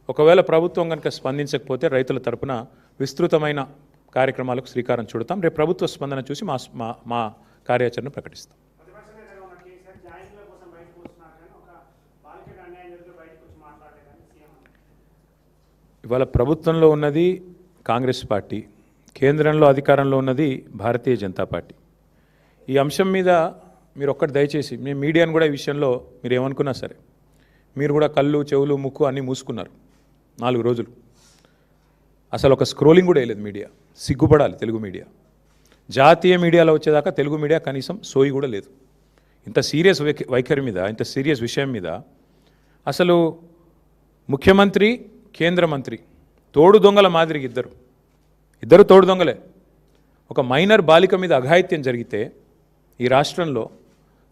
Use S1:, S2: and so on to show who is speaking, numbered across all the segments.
S1: ఒకవేళ ప్రభుత్వం కనుక స్పందించకపోతే రైతుల తరపున విస్తృతమైన కార్యక్రమాలకు శ్రీకారం చుడతాం. రేపు ప్రభుత్వ స్పందన చూసి మా కార్యాచరణ ప్రకటిస్తాం. ఇవాళ ప్రభుత్వంలో ఉన్నది కాంగ్రెస్ పార్టీ, కేంద్రంలో అధికారంలో ఉన్నది భారతీయ జనతా పార్టీ. ఈ అంశం మీద మీరు ఒక్కటి దయచేసి మేము మీడియాను కూడా ఈ విషయంలో మీరు ఏమనుకున్నా సరే, మీరు కూడా కళ్ళు చెవులు ముక్కు అన్నీ మూసుకున్నారు 4 రోజులు. అసలు ఒక స్క్రోలింగ్ కూడా వేయలేదు మీడియా. సిగ్గుపడాలి తెలుగు మీడియా. జాతీయ మీడియాలో వచ్చేదాకా తెలుగు మీడియా కనీసం సోయి కూడా లేదు. ఇంత సీరియస్ వైఖరి మీద, ఇంత సీరియస్ విషయం మీద అసలు ముఖ్యమంత్రి, కేంద్ర మంత్రి తోడు దొంగల మాదిరిగా ఇద్దరు తోడు దొంగలే. ఒక మైనర్ బాలిక మీద అఘాయిత్యం జరిగితే ఈ రాష్ట్రంలో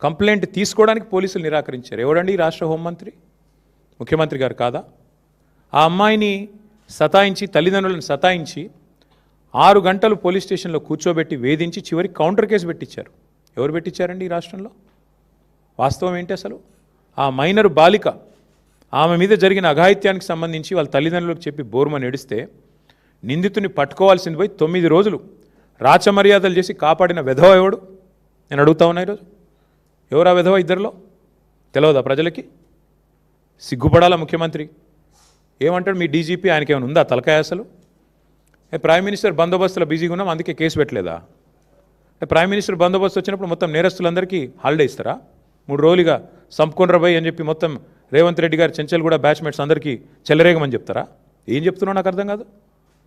S1: కంప్లైంట్ తీసుకోవడానికి పోలీసులు నిరాకరించారు. ఎవరండి ఈ రాష్ట్ర హోంమంత్రి? ముఖ్యమంత్రి గారు కాదా? ఆ అమ్మాయిని సతాయించి, తల్లిదండ్రులను సతాయించి 6 గంటలు పోలీస్ స్టేషన్లో కూర్చోబెట్టి వేధించి చివరికి కౌంటర్ కేసు పెట్టించారు. ఎవరు పెట్టించారండి ఈ రాష్ట్రంలో? వాస్తవం ఏంటి అసలు? ఆ మైనర్ బాలిక, ఆమె మీద జరిగిన అఘాయిత్యానికి సంబంధించి వాళ్ళ తల్లిదండ్రులకు చెప్పి బోరుమని ఏడిస్తే నిందితుని పట్టుకోవాల్సింది పోయి 9 రోజులు రాచమర్యాదలు చేసి కాపాడిన వెధవ ఎవడు? నేను అడుగుతా ఉన్నా ఈరోజు. ఎవరా వెధవ? ఇద్దరిలో తెలియదా ప్రజలకి? సిగ్గుపడాలా ముఖ్యమంత్రి? ఏమంటాడు మీ డీజీపీ? ఆయనకి ఏమైనా ఉందా తలకాయ అసలు? ప్రైమ్ మినిస్టర్ బందోబస్తులో బిజీగా ఉన్నాం అందుకే కేసు పెట్టలేదా? ప్రైమ్ మినిస్టర్ బందోబస్తు వచ్చినప్పుడు మొత్తం నేరస్తులందరికీ హాలిడే ఇస్తారా? 3 రోజులుగా సంపుకొనరబోయ్ అని చెప్పి మొత్తం రేవంత్ రెడ్డి గారు చెంచల్ కూడా బ్యాచ్మేట్స్ అందరికీ చెలరేగమని చెప్తారా? ఏం చెప్తున్నావు నాకు అర్థం కాదు.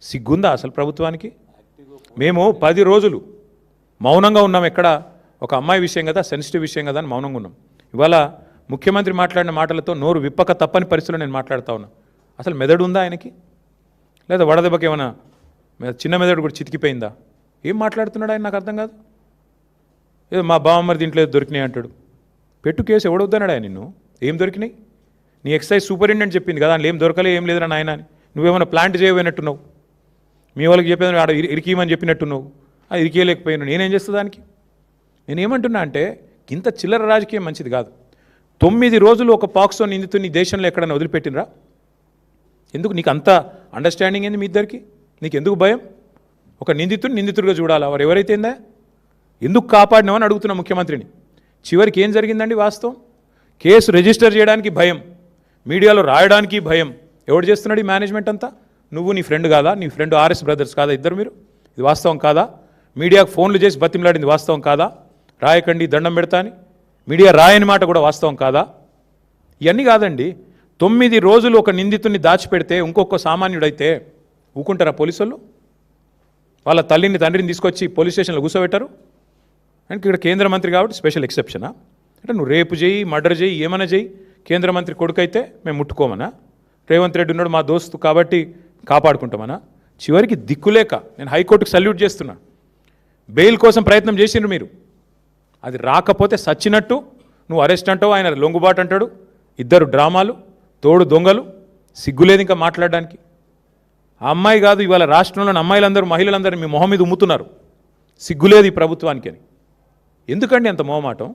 S1: సిగ్గుందా అసలు ప్రభుత్వానికి? మేము 10 రోజులు మౌనంగా ఉన్నాం. ఎక్కడ ఒక అమ్మాయి విషయం కదా, సెన్సిటివ్ విషయం కదా అని మౌనంగా ఉన్నాం. ఇవాళ ముఖ్యమంత్రి మాట్లాడిన మాటలతో నోరు విప్పక తప్పని పరిస్థితిలో నేను మాట్లాడుతూ ఉన్నా. అసలు మెదడు ఉందా ఆయనకి? లేదా వడదెబ్బకి ఏమైనా చిన్న మెదడు కూడా చితికిపోయిందా? ఏం మాట్లాడుతున్నాడు ఆయన? నాకు అర్థం కాదు. ఏదో మా బావమ్మరి దీంట్లో దొరికినాయి అంటాడు. పెట్టు కేసు, ఎవడొద్దన్నాడు ఆయన నిన్ను? ఏం దొరికినాయి? నీ ఎక్సైజ్ సూపరింటెండెంట్ చెప్పింది కదా, అందులో ఏం దొరకలే, ఏం లేదురా నాయన అని. నువ్వేమైనా ప్లాంట్ చేయబోయినట్టున్నావు. మీ వాళ్ళకి చెప్పేది ఆడ ఇరికీయమని చెప్పినట్టున్నావు. అది ఇరికేయలేకపోయాను. నేనేం చేస్తా దానికి? నేనేమంటున్నా అంటే ఇంత చిల్లర రాజకీయం మంచిది కాదు. 9 రోజులు ఒక పాక్సో నిందితుని దేశంలో ఎక్కడైనా వదిలిపెట్టినరా? ఎందుకు నీకు అంత అండర్స్టాండింగ్ ఏంది మీ ఇద్దరికి? నీకు ఎందుకు భయం? ఒక నిందితుడిగా చూడాలా? వారు ఎవరైతే ఏందా ఎందుకు కాపాడినామని అడుగుతున్నా ముఖ్యమంత్రిని. చివరికి ఏం జరిగిందండి వాస్తవం? కేసు రిజిస్టర్ చేయడానికి భయం, మీడియాలో రాయడానికి భయం. ఎవడు చేస్తున్నాడు ఈ మేనేజ్మెంట్ అంతా? నువ్వు నీ ఫ్రెండ్ కాదా? నీ ఫ్రెండ్ ఆర్ఎస్ బ్రదర్స్ కాదా ఇద్దరు మీరు? ఇది వాస్తవం కాదా? మీడియాకు ఫోన్లు చేసి బతిమలాడింది వాస్తవం కాదా? రాయకండి దండం పెడతా అని మీడియా రాయని మాట కూడా వాస్తవం కాదా? ఇవన్నీ కాదండి. 9 రోజులు ఒక నిందితుడిని దాచిపెడితే ఇంకొక సామాన్యుడైతే ఊకుంటారా పోలీసులు? వాళ్ళ తల్లిని తండ్రిని తీసుకొచ్చి పోలీస్ స్టేషన్లో కూర్చోబెట్టారు. అంటే ఇక్కడ కేంద్ర మంత్రి కాబట్టి స్పెషల్ ఎక్సెప్షనా? అంటే నువ్వు రేపు చేయి, మర్డర్ చేయి, ఏమైనా చేయి, కేంద్ర మంత్రి కొడుకైతే మేము ముట్టుకోమనా? రేవంత్ రెడ్డి ఉన్నాడు మా దోస్తు కాబట్టి కాపాడుకుంటామనా? చివరికి దిక్కులేక నేను హైకోర్టుకు సల్యూట్ చేస్తున్నా. బెయిల్ కోసం ప్రయత్నం చేసిండ్రు మీరు, అది రాకపోతే సచ్చినట్టు నువ్వు అరెస్ట్ అంటావు, ఆయన లొంగుబాటు అంటాడు. ఇద్దరు డ్రామాలు, తోడు దొంగలు. సిగ్గులేదు ఇంకా మాట్లాడడానికి. ఆ అమ్మాయి కాదు, ఇవాళ రాష్ట్రంలోని అమ్మాయిలందరూ, మహిళలందరూ మీ మొహం మీద ఉమ్ముతున్నారు. సిగ్గులేదు ఈ ప్రభుత్వానికి అని. ఎందుకండి అంత మొహమాటం?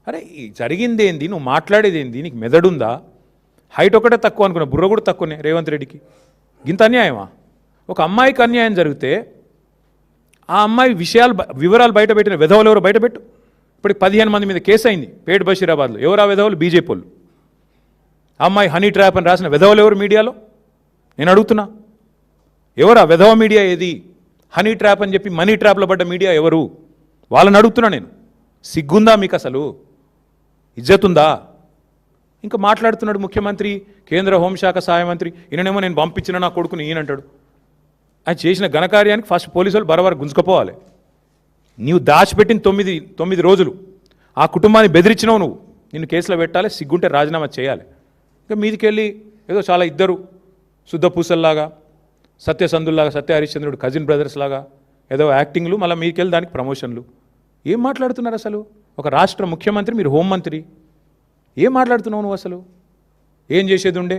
S1: అరే జరిగింది ఏంది? నువ్వు మాట్లాడేది ఏంది? నీకు మెదడుందా? హైట్ ఒకటే తక్కువ అనుకున్నా, బుర్ర కూడా తక్కువనే రేవంత్ రెడ్డికి. ఇంత అన్యాయమా? ఒక అమ్మాయికి అన్యాయం జరిగితే ఆ అమ్మాయి వివరాలు బయటపెట్టిన వెధవలు ఎవరు బయటపెట్టు. ఇప్పటికి 15 మంది మీద కేసు అయింది పేట్ బషీరాబాద్లో. ఎవరు ఆ వెధవలు? బీజేపీ వాళ్ళు. ఆ అమ్మాయి హనీ ట్రాప్ అని రాసిన వెధవలు ఎవరు మీడియాలో? నేను అడుగుతున్నా, ఎవరు ఆ వెధవ మీడియా? ఏది హనీ ట్రాప్ అని చెప్పి మనీ ట్రాప్లో పడ్డ మీడియా ఎవరు? వాళ్ళని అడుగుతున్నా నేను. సిగ్గుందా మీకు అసలు? ఇజ్జతుందా? ఇంకా మాట్లాడుతున్నాడు ముఖ్యమంత్రి, కేంద్ర హోంశాఖ సహాయ మంత్రి. ఈయననేమో నేను పంపించిన నా కొడుకుని ఈయనంటాడు. ఆయన చేసిన ఘనకార్యానికి ఫస్ట్ పోలీసులు బరబర గుంజుకపోవాలి. నీవు దాచిపెట్టిన 9 రోజులు ఆ కుటుంబాన్ని బెదిరించినావు నువ్వు. నిన్ను కేసులో పెట్టాలి, సిగ్గుంటే రాజీనామా చేయాలి. ఇంకా మీదికెళ్ళి ఏదో చాలా ఇద్దరు శుద్ధపూసల్లాగా, సత్యసంధుల్లాగా, సత్య హరిశ్చంద్రుడు కజిన్ బ్రదర్స్ లాగా ఏదో యాక్టింగ్లు, మళ్ళీ మీదికెళ్ళి దానికి ప్రమోషన్లు. ఏం మాట్లాడుతున్నారు అసలు? ఒక రాష్ట్ర ముఖ్యమంత్రి, మీరు హోంమంత్రి, ఏం మాట్లాడుతున్నావు నువ్వు అసలు? ఏం చేసేది ఉండే?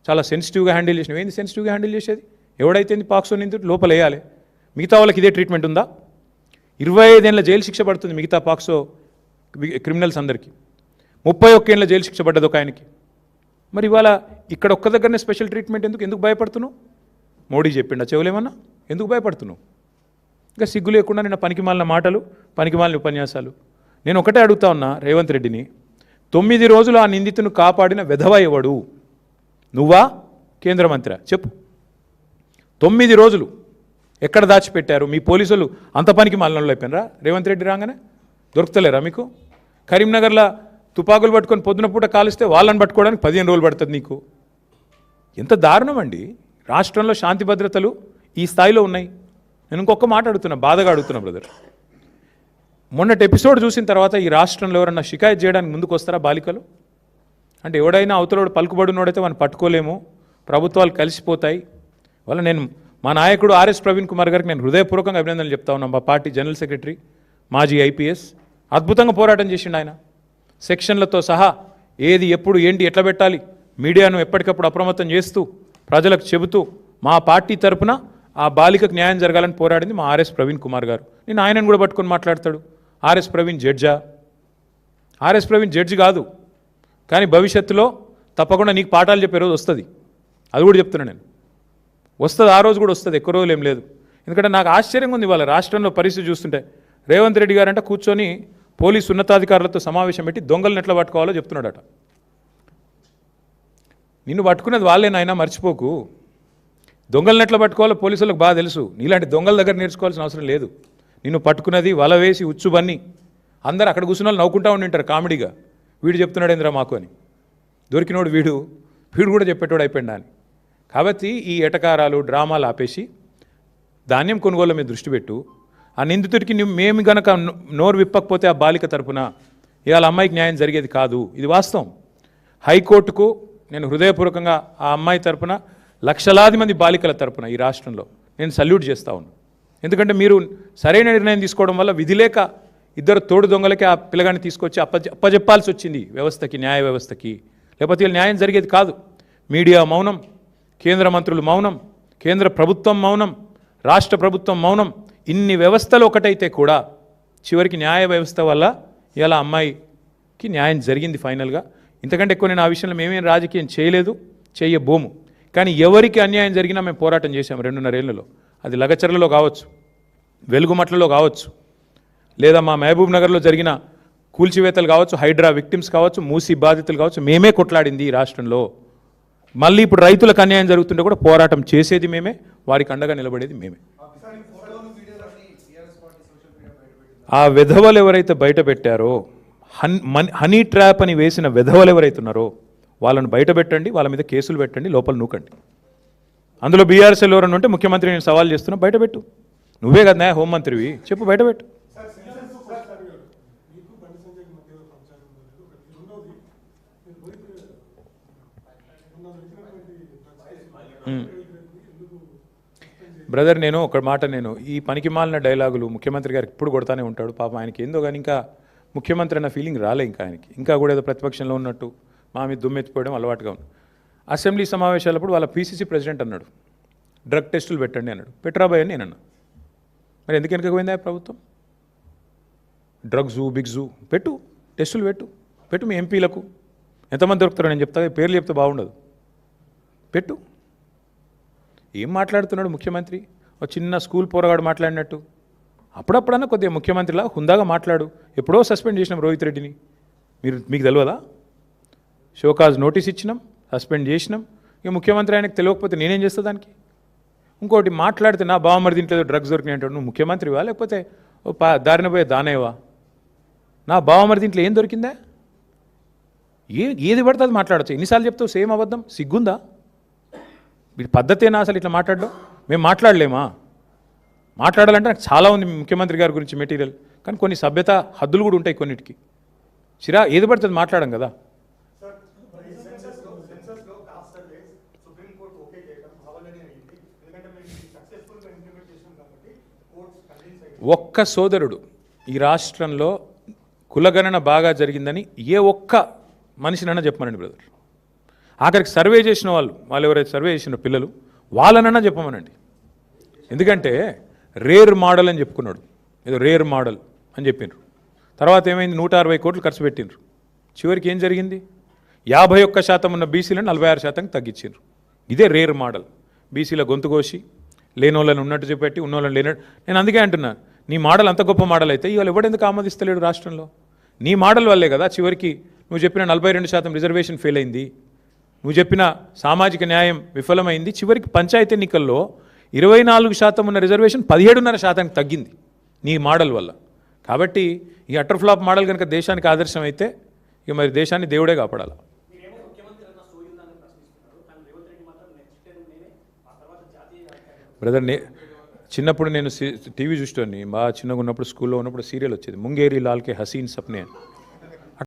S1: చాలా సెన్సిటివ్గా హ్యాండిల్ చేసినావు. ఏంది సెన్సిటివ్గా హ్యాండిల్ చేసేది? ఎవడైతే పాక్సో నిందితుడు లోపల వేయాలి. మిగతా వాళ్ళకి ఇదే ట్రీట్మెంట్ ఉందా? 25 ఏళ్ళ జైలు శిక్ష పడుతుంది మిగతా పాక్సో క్రిమినల్స్ అందరికీ. 31 ఏళ్ళ జైలు శిక్ష పడ్డది ఒక ఆయనకి. మరి ఇవాళ ఇక్కడ ఒక్క దగ్గరనే స్పెషల్ ట్రీట్మెంట్ ఎందుకు భయపడుతున్నావు? మోడీ చెప్పిండా చెవులేమన్నా? ఎందుకు భయపడుతున్నావు? ఇంకా సిగ్గు లేకుండా నిన్న పనికిమాలిన మాటలు, పనికిమాలిన ఉపన్యాసాలు. నేను ఒకటే అడుగుతా ఉన్నా రేవంత్ రెడ్డిని, 9 రోజులు ఆ నిందితును కాపాడిన వెధవ ఎవడు? నువ్వా కేంద్ర మంత్రి? చెప్పు. 9 రోజులు ఎక్కడ దాచిపెట్టారు? మీ పోలీసులు అంత పనికి మాలినోళ్ళు అయిపోయినరా? రేవంత్ రెడ్డి రాగానే దొరుకుతలేరా మీకు? కరీంనగర్లో తుపాకులు పట్టుకొని పొద్దున పూట కాలిస్తే వాళ్ళని పట్టుకోవడానికి 15 రోజులు పడుతుంది నీకు. ఎంత దారుణం అండి. రాష్ట్రంలో శాంతి భద్రతలు ఈ స్థాయిలో ఉన్నాయి. నేను ఇంకొక మాట అడుగుతున్నా, బాధగా అడుగుతున్నా బ్రదర్. మొన్నటి ఎపిసోడ్ చూసిన తర్వాత ఈ రాష్ట్రంలో ఎవరన్నా షికాయత్ చేయడానికి ముందుకు వస్తారా బాలికలు? అంటే ఎవడైనా అవతలోడు పలుకుబడినోడైతే మనం పట్టుకోలేము, ప్రభుత్వాలు కలిసిపోతాయి. వల్ల నేను మా నాయకుడు ఆర్ఎస్ ప్రవీణ్ కుమార్ గారికి నేను హృదయపూర్వకంగా అభినందనలు చెప్తా ఉన్నాను. మా పార్టీ జనరల్ సెక్రటరీ, మాజీ ఐపీఎస్, అద్భుతంగా పోరాటం చేసిండు ఆయన. సెక్షన్లతో సహా ఏది ఎప్పుడు ఏంటి ఎట్లా పెట్టాలి మీడియాను ఎప్పటికప్పుడు అప్రమత్తం చేస్తూ ప్రజలకు చెబుతూ మా పార్టీ తరపున ఆ బాలికకు న్యాయం జరగాలని పోరాడింది మా ఆర్ఎస్ ప్రవీణ్ కుమార్ గారు. నేను ఆయనను కూడా పట్టుకొని మాట్లాడతాడు. ఆర్ఎస్ ప్రవీణ్ జడ్జా? ఆర్ఎస్ ప్రవీణ్ జడ్జి కాదు, కానీ భవిష్యత్తులో తప్పకుండా నీకు పాఠాలు చెప్పే రోజు వస్తుంది. అది కూడా చెప్తున్నాను నేను. వస్తుంది, ఆ రోజు కూడా వస్తుంది, ఎక్కువ రోజులు ఏం లేదు. ఎందుకంటే నాకు ఆశ్చర్యంగా ఉంది ఇవాళ రాష్ట్రంలో పరిస్థితి చూస్తుంటే. రేవంత్ రెడ్డి గారంట కూర్చొని పోలీసు ఉన్నతాధికారులతో సమావేశం పెట్టి దొంగలను ఎట్లా పట్టుకోవాలో చెప్తున్నాడట. నిన్ను పట్టుకున్నది వాళ్ళేనాయనా, మర్చిపోకు. దొంగలను ఎట్లా పట్టుకోవాలో పోలీసులకు బాగా తెలుసు. నీలాంటి దొంగల దగ్గర నేర్చుకోవాల్సిన అవసరం లేదు. నిన్ను పట్టుకున్నది వల వేసి ఉచ్చుబన్ని అందరూ అక్కడ కూర్చున్న వాళ్ళు నవ్వుకుంటా ఉండింటారు కామెడీగా, వీడు చెప్తున్నాడు ఏంద్రా మాకు అని. దొరికినోడు వీడు కూడా చెప్పేటోడు అయిపోయిందా అని. కాబట్టి ఈ ఎటకారాలు డ్రామాలు ఆపేసి ధాన్యం కొనుగోలు మీద దృష్టి పెట్టు. ఆ నిందితుడికి మేము గనక నోరు విప్పకపోతే ఆ బాలిక తరపున ఇవాళ అమ్మాయికి న్యాయం జరిగేది కాదు. ఇది వాస్తవం. హైకోర్టుకు నేను హృదయపూర్వకంగా ఆ అమ్మాయి తరపున, లక్షలాది మంది బాలికల తరపున ఈ రాష్ట్రంలో నేను సల్యూట్ చేస్తా ఉన్నాను. ఎందుకంటే మీరు సరైన నిర్ణయం తీసుకోవడం వల్ల విధి లేక ఇద్దరు తోడు దొంగలకి ఆ పిల్లగాన్ని తీసుకొచ్చి అప్పజెప్పాల్సి వచ్చింది వ్యవస్థకి, న్యాయ వ్యవస్థకి. లేకపోతే వీళ్ళు న్యాయం జరిగేది కాదు. మీడియా మౌనం, కేంద్ర మంత్రులు మౌనం, కేంద్ర ప్రభుత్వం మౌనం, రాష్ట్ర ప్రభుత్వం మౌనం. ఇన్ని వ్యవస్థలు ఒకటైతే కూడా చివరికి న్యాయ వ్యవస్థ వల్ల ఇలా అమ్మాయికి న్యాయం జరిగింది ఫైనల్గా. ఇంతకంటే ఎక్కువ నేను ఆ విషయంలో మేమేం రాజకీయం చేయలేదు, చేయబోము. కానీ ఎవరికి అన్యాయం జరిగినా మేము పోరాటం చేశాము 2.5 ఏళ్లలో. అది లగచర్లలో కావచ్చు, వెలుగుమట్లలో కావచ్చు, లేదా మా మహబూబ్ నగర్లో జరిగిన కూల్చివేతలు కావచ్చు, హైడ్రా విక్టిమ్స్ కావచ్చు, మూసీ బాధితులు కావచ్చు. మేమే కొట్లాడింది ఈ రాష్ట్రంలో. మళ్ళీ ఇప్పుడు రైతులకు అన్యాయం జరుగుతుంటే కూడా పోరాటం చేసేది మేమే, వారికి అండగా నిలబడేది మేమే. ఆ వెధవలు ఎవరైతే బయట పెట్టారో, హనీ ట్రాప్ అని వేసిన వెధవలు ఎవరైతున్నారో వాళ్ళను బయట పెట్టండి, వాళ్ళ మీద కేసులు పెట్టండి, లోపల నూకండి. అందులో బీఆర్ఎస్ఎల్ ఎవరన్నా ఉంటే ముఖ్యమంత్రి నేను సవాల్ చేస్తున్నా, బయటపెట్టు. నువ్వే కదా న్యాయ హోంమంత్రివి, చెప్పు బయటపెట్టు. బ్రదర్ నేను ఒక మాట, నేను ఈ పనికి మాలిన డైలాగులు ముఖ్యమంత్రి గారికి ఇప్పుడు కొడతానే ఉంటాడు పాపం. ఆయనకి ఏందో కానీ ఇంకా ముఖ్యమంత్రి అన్న ఫీలింగ్ రాలే ఇంకా ఆయనకి. ఇంకా కూడా ఏదో ప్రతిపక్షంలో ఉన్నట్టు మా మీద దుమ్మెత్తిపోవడం అలవాటుగా ఉంది. అసెంబ్లీ సమావేశాలప్పుడు వాళ్ళ పీసీసీ ప్రెసిడెంట్ అన్నాడు డ్రగ్ టెస్టులు పెట్టండి అన్నాడు. పెట్టరాబాయ్ అని నేను అన్నా. మరి ఎందుకు వెనకపోయిందా ప్రభుత్వం? డ్రగ్జు బిగ్జు పెట్టు, టెస్టులు పెట్టు మీ ఎంపీలకు. ఎంతమంది దొరుకుతారో నేను చెప్తా, పేర్లు చెప్తే బాగుండదు. పెట్టు. ఏం మాట్లాడుతున్నాడు ముఖ్యమంత్రి? ఒక చిన్న స్కూల్ పోరగాడు మాట్లాడినట్టు. అప్పుడప్పుడన్నా కొద్దిగా ముఖ్యమంత్రిలా హుందాగా మాట్లాడు. ఎప్పుడో సస్పెండ్ చేసినాం రోహిత్ రెడ్డిని, మీకు తెలియదా? షోకాజ్ నోటీస్ ఇచ్చినాం, సస్పెండ్ చేసినాం. ఇక ముఖ్యమంత్రి ఆయనకు తెలియకపోతే నేనేం చేస్తా దానికి? ఇంకోటి మాట్లాడితే నా బావమరిది ఇంట్లో డ్రగ్స్ దొరికినాయి అంటాడు. నువ్వు ముఖ్యమంత్రివా లేకపోతే దారిన పోయే దానేవా? నా బావమరిది ఇంట్లో ఏం దొరికిందా? ఏది పడుతుంది మాట్లాడచ్చు. ఎన్నిసార్లు చెప్తావు సేమ్ అబద్ధం? సిగ్గుందా? వీడి పద్ధతేనా అసలు ఇట్లా మాట్లాడడం? మేము మాట్లాడలేమా? మాట్లాడాలంటే నాకు చాలా ఉంది ముఖ్యమంత్రి గారి గురించి మెటీరియల్, కానీ కొన్ని సభ్యత హద్దులు కూడా ఉంటాయి కొన్నిటికి. ఏది పడుతుంది మాట్లాడడం కదా. ఒక్క సోదరుడు ఈ రాష్ట్రంలో కులగణన బాగా జరిగిందని ఏ ఒక్క మనిషినన్నా చెప్పమనండి బ్రదర్. ఆఖరికి సర్వే చేసిన వాళ్ళు ఎవరైతే సర్వే చేసిన పిల్లలు వాళ్ళనన్నా చెప్పమనండి. ఎందుకంటే రేర్ మోడల్ అని చెప్పుకున్నాడు, ఏదో రేర్ మోడల్ అని చెప్పిండ్రు. తర్వాత ఏమైంది? 160 కోట్లు ఖర్చు పెట్టిండ్రు. చివరికి ఏం జరిగింది? 51% ఉన్న బీసీలను 46% తగ్గించారు. ఇదే రేర్ మోడల్. బీసీల గొంతు కోసి లేనోళ్ళని ఉన్నట్టు చెప్పి ఉన్నోళ్ళని లేనట్టు. నేను అందుకే అంటున్నా, నీ మోడల్ అంత గొప్ప మోడల్ అయితే ఇవాళ ఎవడెందుకు ఆమోదిస్తలేడు రాష్ట్రంలో? నీ మోడల్ వల్లే కదా చివరికి నువ్వు చెప్పిన 42% రిజర్వేషన్ ఫెయిల్ అయింది, నువ్వు చెప్పిన సామాజిక న్యాయం విఫలమైంది. చివరికి పంచాయతీ ఎన్నికల్లో 24% ఉన్న రిజర్వేషన్ 17.5% తగ్గింది నీ మోడల్ వల్ల. కాబట్టి ఈ అటర్ ఫ్లాప్ మోడల్ కనుక దేశానికి ఆదర్శం అయితే ఇక మరి దేశాన్ని దేవుడే కాపాడాలి. బ్రదర్, చిన్నప్పుడు నేను టీవీ చూసేవాడిని. బాగా చిన్నగా ఉన్నప్పుడు స్కూల్లో ఉన్నప్పుడు సీరియల్ వచ్చేది, ముంగేరి లాల్కే హసీన్ సప్నే.